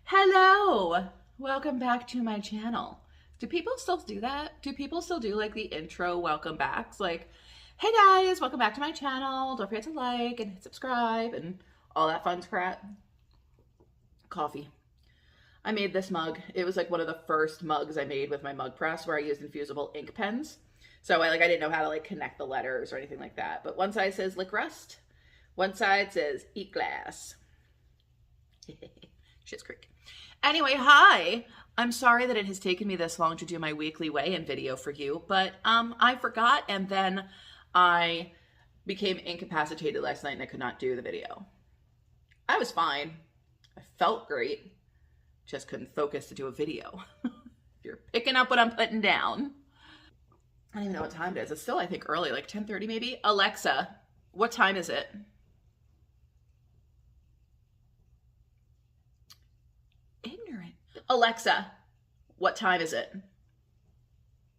Hello! Welcome back to my channel. Do people still do that? Do people still do like the intro welcome backs? Like, hey guys, welcome back to my channel. Don't forget to like and hit subscribe and all that fun crap. Coffee. I made this mug. It was like one of the first mugs I made with my mug press where I used infusible ink pens. So I didn't know how to like connect the letters or anything like that. But one side says lick rust. One side says eat glass. Shit's creek. Anyway, hi. I'm sorry that it has taken me this long to do my weekly weigh-in video for you, but I forgot and then I became incapacitated last night and I could not do the video. I was fine. I felt great. Just couldn't focus to do a video. If you're picking up what I'm putting down. I don't even know what time it is. It's still, I think, early, like 10:30 maybe. Alexa, what time is it? Ignorant. Alexa, what time is it?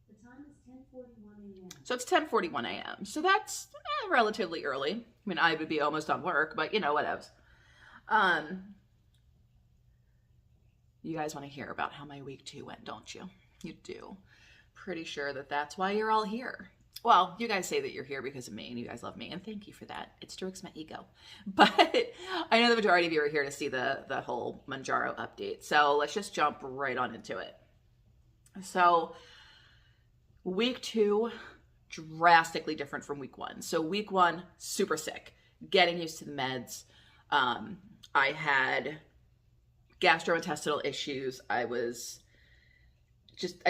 The time is 10:41 a.m. So it's 10:41 a.m. So that's relatively early. I mean, I would be almost on work, but you know, whatevs. You guys want to hear about how my week 2 went, don't you? You do. Pretty sure that that's why you're all here. Well, you guys say that you're here because of me and you guys love me, and thank you for that. It strokes my ego. But I know the majority of you are here to see the whole Mounjaro update. So let's just jump right on into it. So week 2, drastically different from week 1. So week 1, super sick, getting used to the meds. I had gastrointestinal issues. I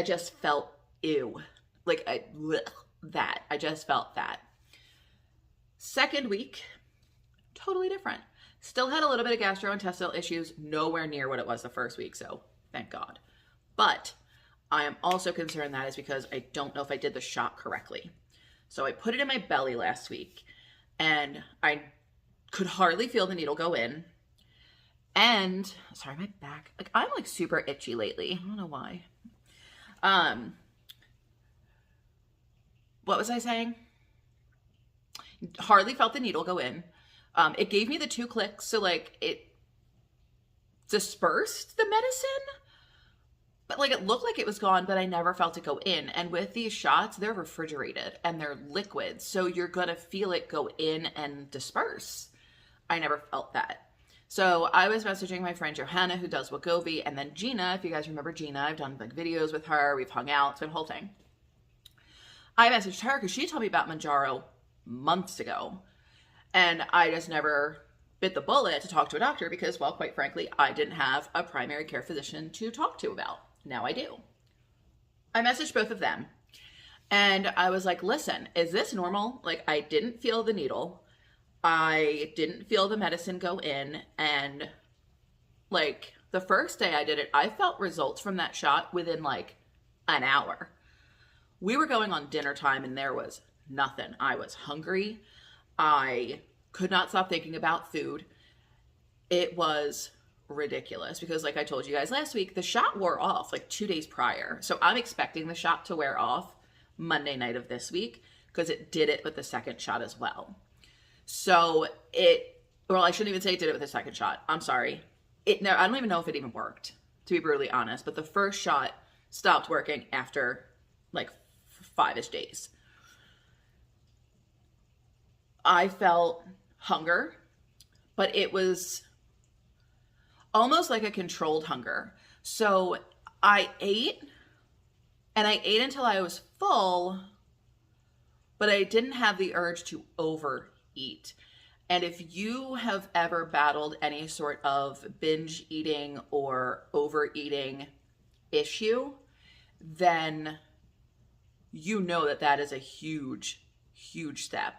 just felt ew. Like I just felt that. Second week, totally different. Still had a little bit of gastrointestinal issues, nowhere near what it was the first week, so thank God. But I am also concerned that is because I don't know if I did the shot correctly. So I put it in my belly last week and I could hardly feel the needle go in. And sorry, my back, like I'm like super itchy lately. I don't know why. What was I saying? Hardly felt the needle go in. It gave me the 2 clicks, so like it dispersed the medicine, but like it looked like it was gone, but I never felt it go in. And with these shots, they're refrigerated and they're liquid, so you're gonna feel it go in and disperse. I never felt that. So I was messaging my friend Johanna, who does Wegovy, and then Gina, if you guys remember Gina, I've done like videos with her, we've hung out, it's been a whole thing. I messaged her because she told me about Mounjaro months ago, and I just never bit the bullet to talk to a doctor because, well, quite frankly, I didn't have a primary care physician to talk to about. Now I do. I messaged both of them, and I was like, listen, is this normal? Like, I didn't feel the needle. I didn't feel the medicine go in, and like the first day I did it, I felt results from that shot within like an hour. We were going on dinner time and there was nothing. I was hungry. I could not stop thinking about food. It was ridiculous because like I told you guys last week, the shot wore off like 2 days prior. So I'm expecting the shot to wear off Monday night of this week because it did it with the second shot as well. So well, I shouldn't even say it did it with the second shot. I'm sorry. I don't even know if it even worked, to be brutally honest, but the first shot stopped working after like 5-ish days. I felt hunger, but it was almost like a controlled hunger. So I ate, and I ate until I was full, but I didn't have the urge to overeat. And if you have ever battled any sort of binge eating or overeating issue, then you know that that is a huge, huge step.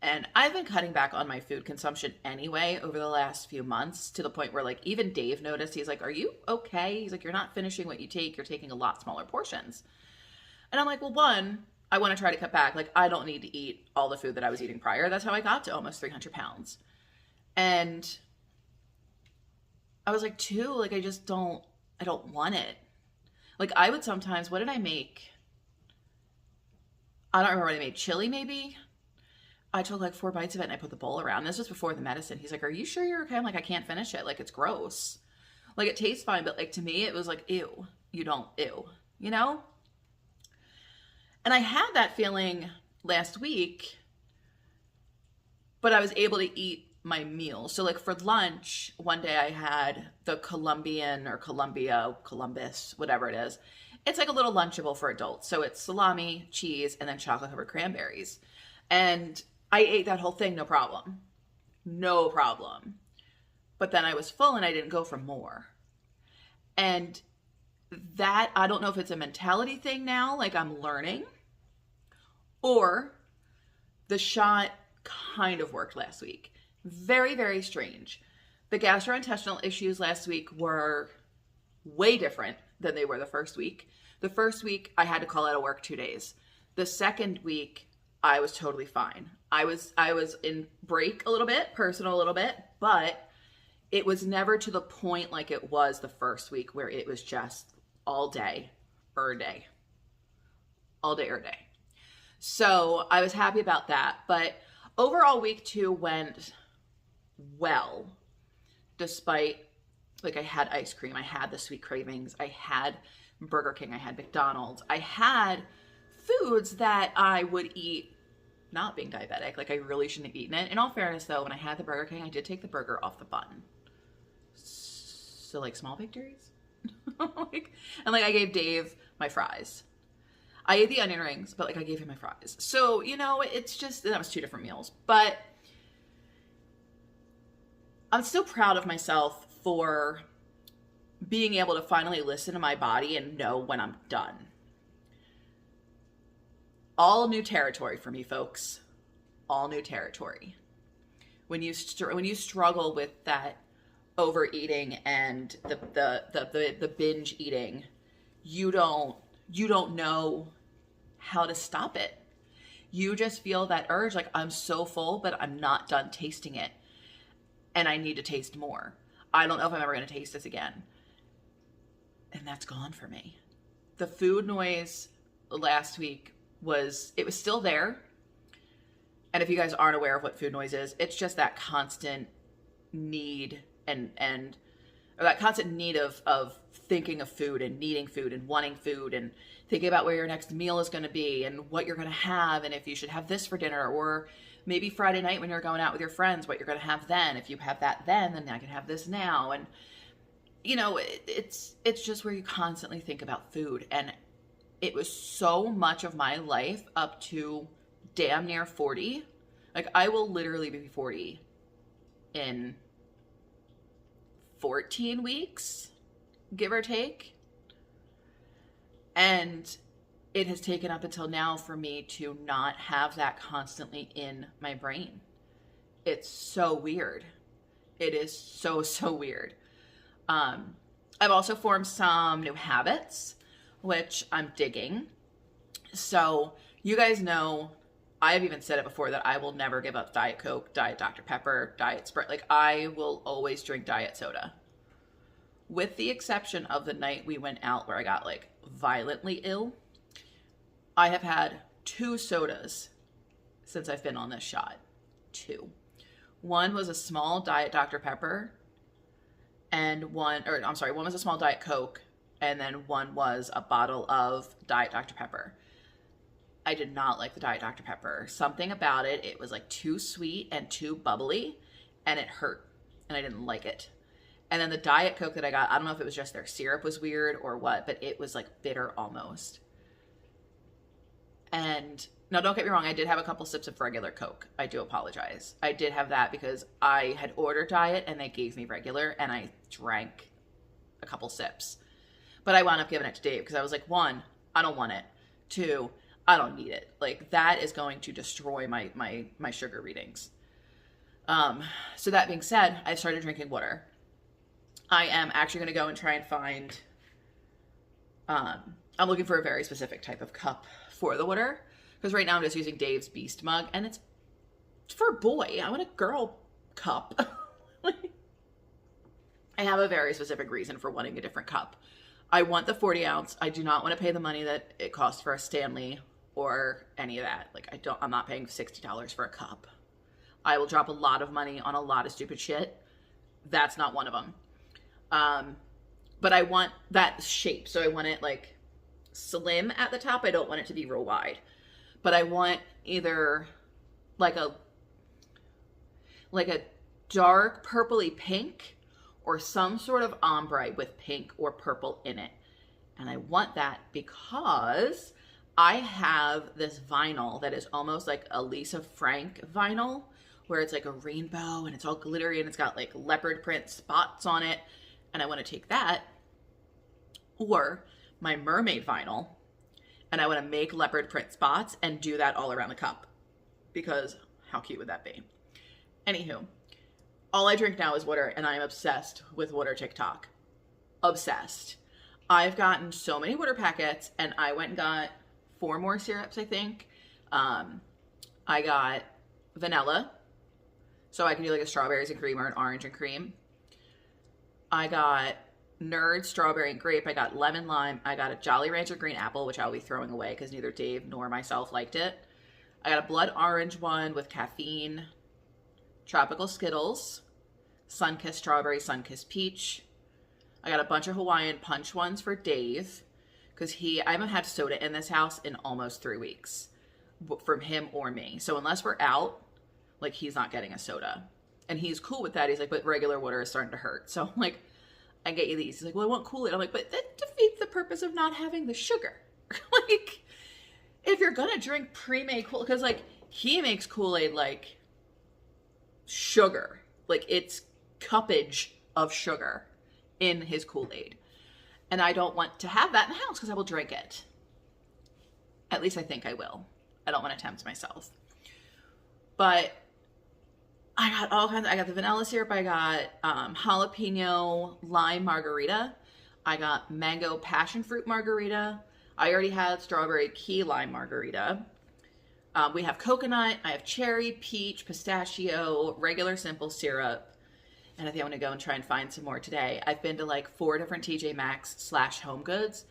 And I've been cutting back on my food consumption anyway over the last few months to the point where like even Dave noticed. He's like, are you okay? He's like, you're not finishing what you take. You're taking a lot smaller portions. And I'm like, well, one, I want to try to cut back. Like, I don't need to eat all the food that I was eating prior. That's how I got to almost 300 pounds. And I was like, 2, like, I don't want it. Like, I would sometimes, what did I make? I don't remember what I made. Chili, maybe? I took like 4 bites of it and I put the bowl around. This was before the medicine. He's like, are you sure you're okay? I'm like, I can't finish it. Like, it's gross. Like, it tastes fine, but like to me, it was like, ew, you don't, ew, you know? And I had that feeling last week, but I was able to eat my meal. So like for lunch, one day I had the Colombian or Columbus, whatever it is. It's like a little Lunchable for adults. So it's salami, cheese, and then chocolate covered cranberries. And I ate that whole thing, no problem. No problem. But then I was full and I didn't go for more. And that, I don't know if it's a mentality thing now, like I'm learning, or the shot kind of worked last week. Very, very strange. The gastrointestinal issues last week were way different than they were the first week. The first week, I had to call out of work 2 days. The second week, I was totally fine. I was in break a little bit, personal a little bit, but it was never to the point like it was the first week where it was just all day, day. All day, day. So I was happy about that. But overall, week 2 went well, despite, like, I had ice cream, I had the sweet cravings, I had Burger King, I had McDonald's, I had foods that I would eat not being diabetic. Like, I really shouldn't have eaten it. In all fairness, though, when I had the Burger King, I did take the burger off the bun. So, like, small victories. And I gave Dave my fries. I ate the onion rings, but like I gave him my fries. So, you know, it's just, that was 2 different meals. But I'm still proud of myself for being able to finally listen to my body and know when I'm done. All new territory for me, folks. All new territory. When you struggle with that overeating and the binge eating, you don't know how to stop it. You just feel that urge, like, I'm so full, but I'm not done tasting it. And I need to taste more. I don't know if I'm ever going to taste this again. And that's gone for me. The food noise last week was still there. And if you guys aren't aware of what food noise is, it's just that constant need or that constant need of thinking of food and needing food and wanting food and thinking about where your next meal is going to be and what you're going to have and if you should have this for dinner, or maybe Friday night when you're going out with your friends, what you're going to have then. If you have that then I can have this now. And, you know, it's just where you constantly think about food. And it was so much of my life up to damn near 40. Like, I will literally be 40 in 14 weeks, give or take. And it has taken up until now for me to not have that constantly in my brain. It's so weird. It is so, so weird. I've also formed some new habits, which I'm digging. So you guys know, I've even said it before, that I will never give up Diet Coke, Diet Dr. Pepper, Diet Sprite. Like, I will always drink diet soda. With the exception of the night we went out where I got like violently ill, I have had 2 sodas since I've been on this shot. 2. One was a small Diet Dr. Pepper, and one was a small Diet Coke, and then one was a bottle of Diet Dr. Pepper. I did not like the Diet Dr. Pepper. Something about it, it was like too sweet and too bubbly, and it hurt, and I didn't like it. And then the Diet Coke that I got, I don't know if it was just their syrup was weird or what, but it was like bitter almost. And now, don't get me wrong, I did have a couple sips of regular Coke. I do apologize. I did have that because I had ordered diet and they gave me regular, and I drank a couple sips. But I wound up giving it to Dave because I was like, 1, I don't want it. 2, I don't need it. Like, that is going to destroy my sugar readings. So that being said, I started drinking water. I am actually going to go and try and find, I'm looking for a very specific type of cup for the water, because right now I'm just using Dave's Beast mug, and it's for a boy. I want a girl cup. I have a very specific reason for wanting a different cup. I want the 40 ounce. I do not want to pay the money that it costs for a Stanley or any of that. Like, I'm not paying $60 for a cup. I will drop a lot of money on a lot of stupid shit. That's not one of them. but I want that shape. So I want it like slim at the top. I don't want it to be real wide, but I want either like a dark purpley pink or some sort of ombre with pink or purple in it. And I want that because I have this vinyl that is almost like a Lisa Frank vinyl, where it's like a rainbow and it's all glittery and it's got like leopard print spots on it. And I want to take that, or my mermaid vinyl, and I want to make leopard print spots and do that all around the cup, because how cute would that be? Anywho, all I drink now is water, and I am obsessed with water TikTok. Obsessed. I've gotten so many water packets, and I went and got 4 more syrups, I think. I got vanilla, so I can do like a strawberries and cream or an orange and cream. I got Nerd strawberry and grape. I got lemon lime. I got a Jolly Rancher green apple, which I'll be throwing away because neither Dave nor myself liked it. I got a blood orange one with caffeine, tropical Skittles, Sunkissed strawberry, Sunkissed peach. I got a bunch of Hawaiian punch ones for Dave because I haven't had soda in this house in almost 3 weeks from him or me. So unless we're out, like, he's not getting a soda. And he's cool with that. He's like, but regular water is starting to hurt. So I'm like, I get you these. He's like, well, I want Kool-Aid. I'm like, but that defeats the purpose of not having the sugar. Like, if you're gonna drink pre-made Kool-Aid, because like he makes Kool-Aid like sugar, like it's cuppage of sugar in his Kool-Aid, and I don't want to have that in the house because I will drink it. At least I think I will. I don't want to tempt myself. But I got all kinds. I got the vanilla syrup. I got jalapeno lime margarita. I got mango passion fruit margarita. I already had strawberry key lime margarita. We have coconut. I have cherry, peach, pistachio, regular simple syrup. And I think I'm going to go and try and find some more today. I've been to like 4 different TJ Maxx / Home Goods,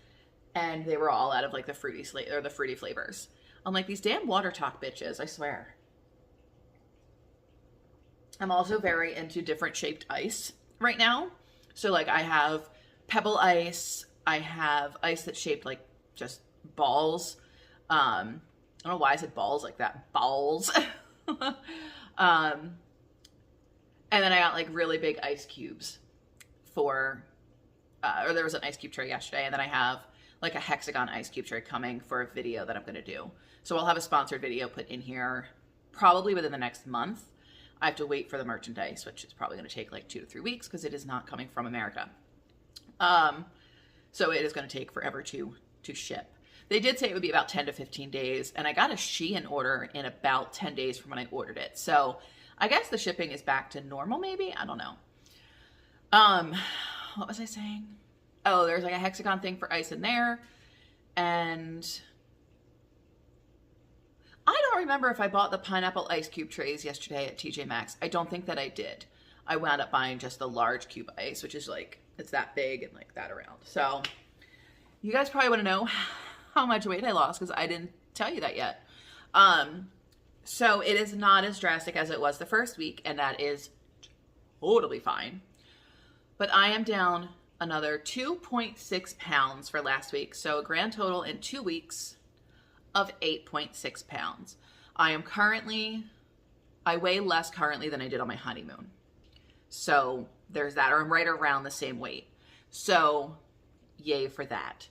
and they were all out of like the fruity flavors. I'm like, these damn water talk bitches, I swear. I'm also very into different shaped ice right now. So like I have pebble ice. I have ice that's shaped like just balls. I don't know why I said balls like that. Balls. And then I got like really big ice cubes or there was an ice cube tray yesterday. And then I have like a hexagon ice cube tray coming for a video that I'm going to do. So I'll have a sponsored video put in here probably within the next month. I have to wait for the merchandise, which is probably going to take like 2 to 3 weeks because it is not coming from America. So it is going to take forever to ship. They did say it would be about 10 to 15 days, and I got a Shein order in about 10 days from when I ordered it. So I guess the shipping is back to normal, maybe? I don't know. What was I saying? Oh, there's like a hexagon thing for ice in there, and I don't remember if I bought the pineapple ice cube trays yesterday at TJ Maxx. I don't think that I did. I wound up buying just the large cube ice, which is like, it's that big and like that around. So you guys probably want to know how much weight I lost because I didn't tell you that yet. So it is not as drastic as it was the first week, and that is totally fine. But I am down another 2.6 pounds for last week. So a grand total in 2 weeks of 8.6 pounds. I weigh less currently than I did on my honeymoon. So there's that, or I'm right around the same weight. So yay for that.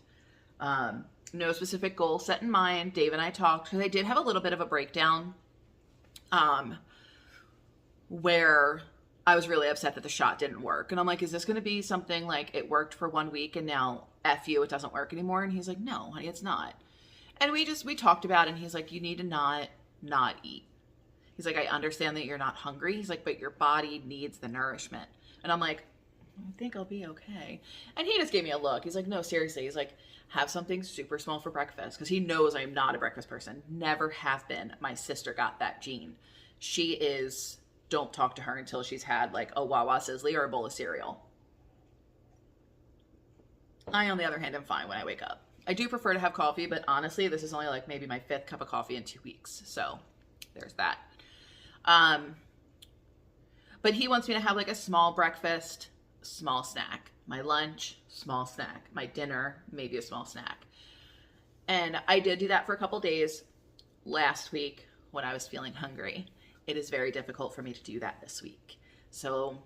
No specific goal set in mind. Dave and I talked because I did have a little bit of a breakdown where I was really upset that the shot didn't work. And I'm like, is this going to be something like it worked for 1 week and now F you, it doesn't work anymore? And he's like, no, honey, it's not. And we talked about it, and he's like, you need to not eat. He's like, I understand that you're not hungry. He's like, but your body needs the nourishment. And I'm like, I think I'll be okay. And he just gave me a look. He's like, no, seriously. He's like, have something super small for breakfast. Because he knows I'm not a breakfast person. Never have been. My sister got that gene. She is, don't talk to her until she's had like a Wawa Sizzly or a bowl of cereal. I, on the other hand, am fine when I wake up. I do prefer to have coffee, but honestly, this is only like maybe my 5th cup of coffee in 2 weeks. So there's that. But he wants me to have like a small breakfast, small snack. My lunch, small snack. My dinner, maybe a small snack. And I did do that for a couple days last week when I was feeling hungry. It is very difficult for me to do that this week. So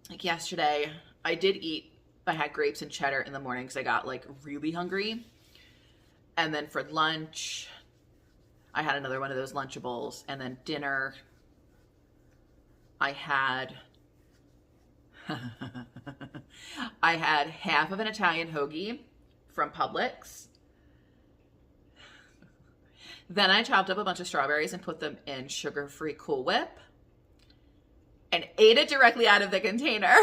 like yesterday, I did eat. I had grapes and cheddar in the morning because I got like really hungry. And then for lunch, I had another one of those Lunchables. And then dinner, I had half of an Italian hoagie from Publix. Then I chopped up a bunch of strawberries and put them in sugar-free Cool Whip and ate it directly out of the container.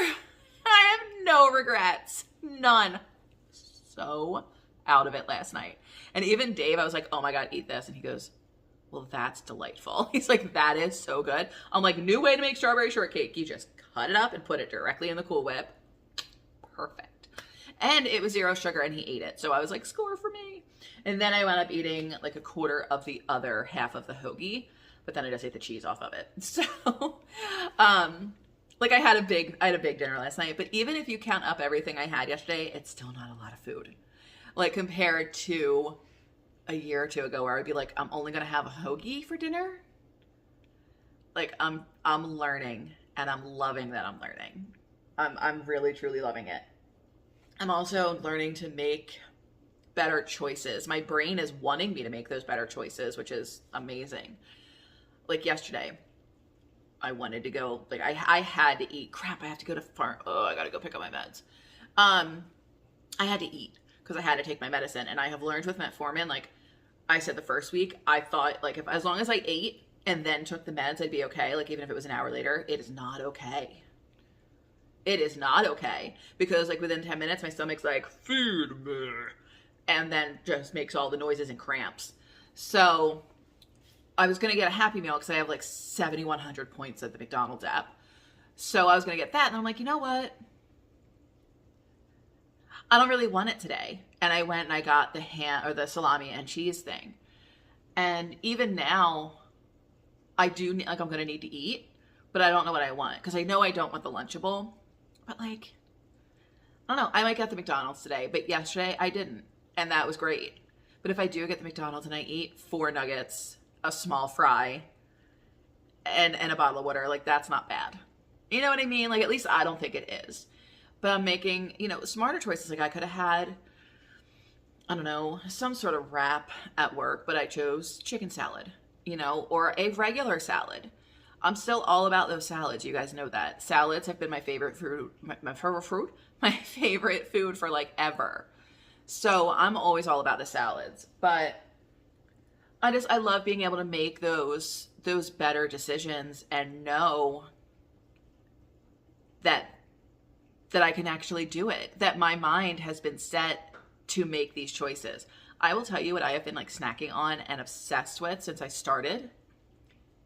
I have no regrets. None. So out of it last night. And even Dave, I was like, oh my God, eat this. And he goes, well, that's delightful. He's like, that is so good. I'm like, new way to make strawberry shortcake. You just cut it up and put it directly in the Cool Whip. Perfect. And it was 0 sugar and he ate it. So I was like, score for me. And then I wound up eating like a quarter of the other half of the hoagie. But then I just ate the cheese off of it. So, like I had a big dinner last night, but even if you count up everything I had yesterday, it's still not a lot of food. Like compared to a year or two ago where I'd be like, I'm only going to have a hoagie for dinner. Like I'm learning and I'm loving that I'm learning. I'm really, truly loving it. I'm also learning to make better choices. My brain is wanting me to make those better choices, which is amazing. Like yesterday, I wanted to go, like I had to eat. Crap, I have to go to farm. Oh, I gotta go pick up my meds. I had to eat because I had to take my medicine. And I have learned with metformin, like I said the first week, I thought like if as long as I ate and then took the meds, I'd be okay. Like even if it was an hour later, it is not okay. It is not okay because like within 10 minutes, my stomach's like, feed me. And then just makes all the noises and cramps. So I was going to get a Happy Meal because I have like 7,100 points at the McDonald's app. So I was going to get that. And I'm like, you know what? I don't really want it today. And I went and I got the ham or the salami and cheese thing. And even now, I do like I'm going to need to eat, but I don't know what I want because I know I don't want the Lunchable. But like, I don't know. I might get the McDonald's today, but yesterday I didn't. And that was great. But if I do get the McDonald's and I eat 4 nuggets, a small fry, and a bottle of water, like that's not bad. You know what I mean? Like at least I don't think it is. But I'm making, smarter choices. Like I could have had, I don't know, some sort of wrap at work, but I chose chicken salad, or a regular salad. I'm still all about those salads. You guys know that. Salads have been my favorite food, my favorite food for like ever. So I'm always all about the salads, but I love being able to make those better decisions and know that I can actually do it, that my mind has been set to make these choices. I will tell you what I have been like snacking on and obsessed with since I started.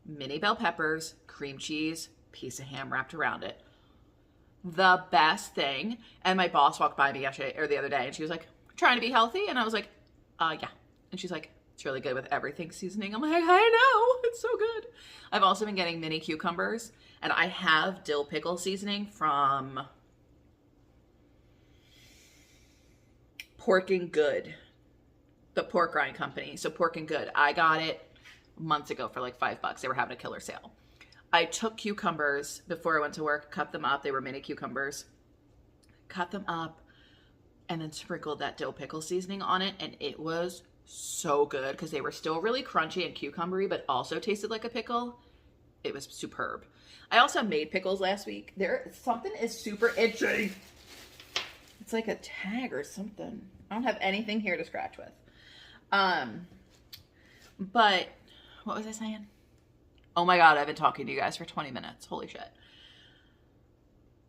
Mini bell peppers, cream cheese, piece of ham wrapped around it. The best thing. And my boss walked by me yesterday or the other day and she was like, trying to be healthy? And I was like, yeah. And she's like, it's really good with everything seasoning. I'm like, I know, it's so good. I've also been getting mini cucumbers and I have dill pickle seasoning from Pork and Good, the pork rind company. So Pork and Good, I got it months ago for like $5. They were having a killer sale. I took cucumbers before I went to work, cut them up. They were mini cucumbers. Cut them up and then sprinkled that dill pickle seasoning on it. And it was so good because they were still really crunchy and cucumbery, but also tasted like a pickle. It was superb. I also made pickles last week. Something is super itchy. It's like a tag or something. I don't have anything here to scratch with. But what was I saying? Oh my God, I've been talking to you guys for 20 minutes. Holy shit.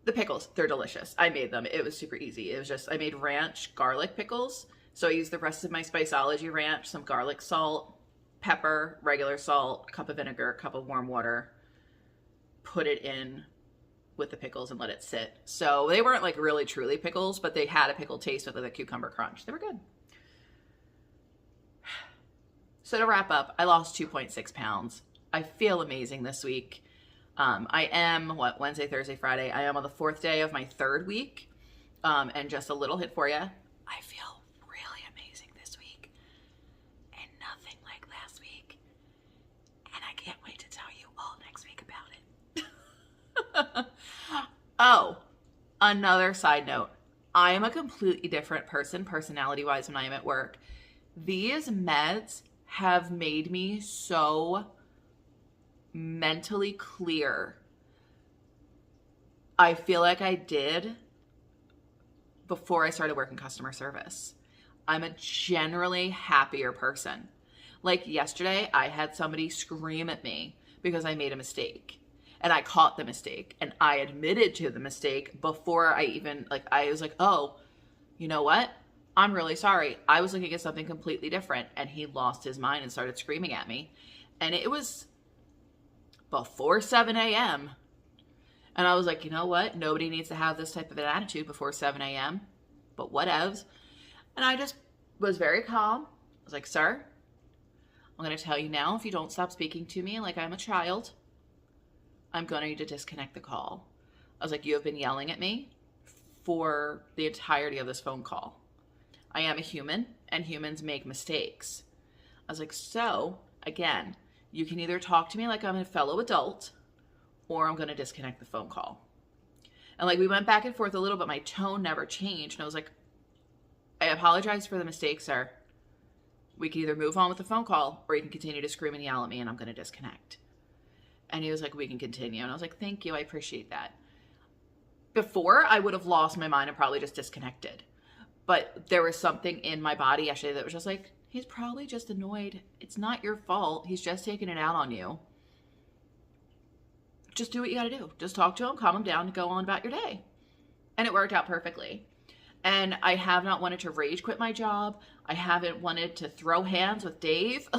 The pickles, they're delicious. I made them. It was super easy. It was just, I made ranch garlic pickles. So I used the rest of my Spiceology ranch, some garlic salt, pepper, regular salt, cup of vinegar, cup of warm water, put it in with the pickles and let it sit. So they weren't like really truly pickles, but they had a pickle taste with a cucumber crunch. They were good. So to wrap up, I lost 2.6 pounds. I feel amazing this week. I am, Wednesday, Thursday, Friday. I am on the 4th day of my 3rd week. And just a little hit for you. I feel really amazing this week and nothing like last week. And I can't wait to tell you all next week about it. Oh, another side note. I am a completely different person personality-wise when I am at work. These meds have made me so mentally clear. I feel like I did before I started working customer service. I'm a generally happier person. Like yesterday, I had somebody scream at me because I made a mistake. And I caught the mistake. And I admitted to the mistake before I even, I was like, oh, you know what? I'm really sorry. I was looking at something completely different. And he lost his mind and started screaming at me. And it was before 7 a.m. And I was like, you know what? Nobody needs to have this type of an attitude before 7 a.m. But whatevs. And I just was very calm. I was like, sir, I'm going to tell you now, if you don't stop speaking to me like I'm a child, I'm going to need to disconnect the call. I was like, you have been yelling at me for the entirety of this phone call. I am a human, and humans make mistakes. I was like, so, again, you can either talk to me like I'm a fellow adult, or I'm going to disconnect the phone call. And we went back and forth a little, but my tone never changed. And I was like, I apologize for the mistake, sir. We can either move on with the phone call, or you can continue to scream and yell at me, and I'm going to disconnect. And he was like, we can continue. And I was like, thank you. I appreciate that. Before, I would have lost my mind and probably just disconnected. But there was something in my body yesterday that was just like, he's probably just annoyed. It's not your fault. He's just taking it out on you. Just do what you got to do. Just talk to him, calm him down, and go on about your day. And it worked out perfectly. And I have not wanted to rage quit my job. I haven't wanted to throw hands with Dave.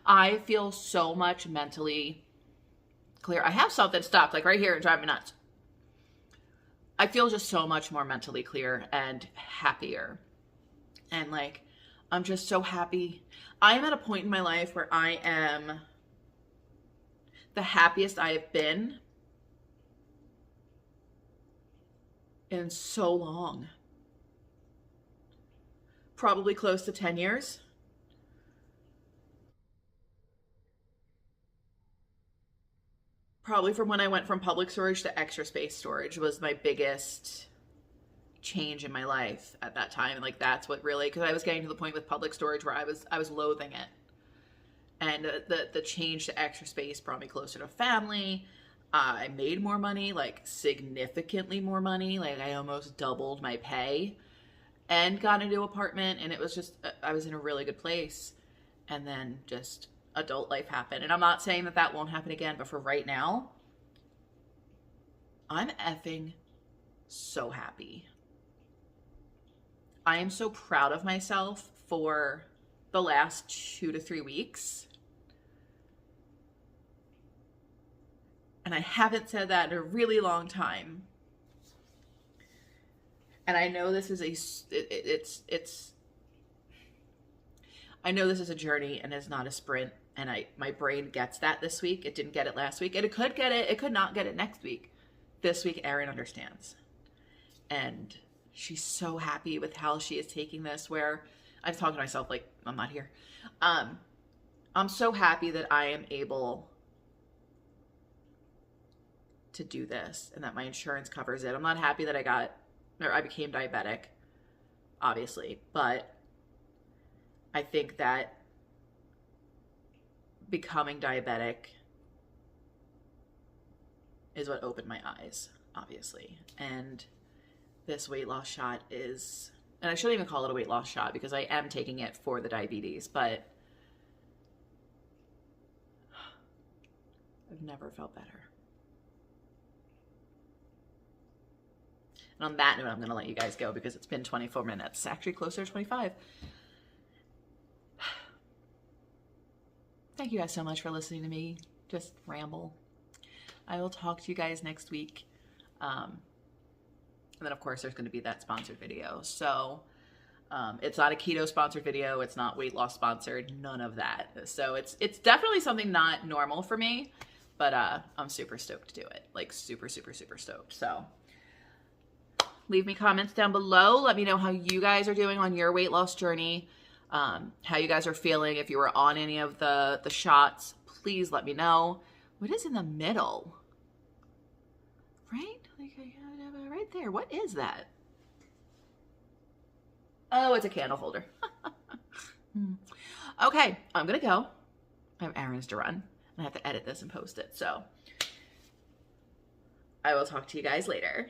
I feel so much mentally clear. I have something stuck right here and driving me nuts. I feel just so much more mentally clear and happier. And I'm just so happy. I am at a point in my life where I am the happiest I have been in so long. Probably close to 10 years. Probably from when I went from public storage to extra space storage was my biggest change in my life at that time. And that's what really, because I was getting to the point with public storage where I was loathing it. And the change to extra space brought me closer to family. I made more money, significantly more money. I almost doubled my pay and got a new apartment. And it was just, I was in a really good place. And then just adult life happened. And I'm not saying that won't happen again, but for right now, I'm effing so happy. I am so proud of myself for the last 2 to 3 weeks. And I haven't said that in a really long time. And I know this is I know this is a journey and it's not a sprint. And my brain gets that this week. It didn't get it last week. And it could get it. It could not get it next week. This week, Erin understands. And she's so happy with how she is taking this, where I'm talking to myself like I'm not here. I'm so happy that I am able to do this and that my insurance covers it. I'm not happy that I became diabetic, obviously, but I think that becoming diabetic is what opened my eyes, obviously. And this weight loss shot is, and I shouldn't even call it a weight loss shot because I am taking it for the diabetes, but I've never felt better. And on that note, I'm going to let you guys go because it's been 24 minutes, actually closer to 25. Thank you guys so much for listening to me just ramble. I will talk to you guys next week. And then, of course, there's going to be that sponsored video. So it's not a keto sponsored video. It's not weight loss sponsored. None of that. So it's definitely something not normal for me. But I'm super stoked to do it. Super, super, super stoked. So Leave me comments down below. Let me know how you guys are doing on your weight loss journey, how you guys are feeling. If you were on any of the shots, please let me know. What is in the middle? Right? Like, right there. What is that? Oh, it's a candle holder. Okay, I'm going to go. I have errands to run. I have to edit this and post it. So I will talk to you guys later.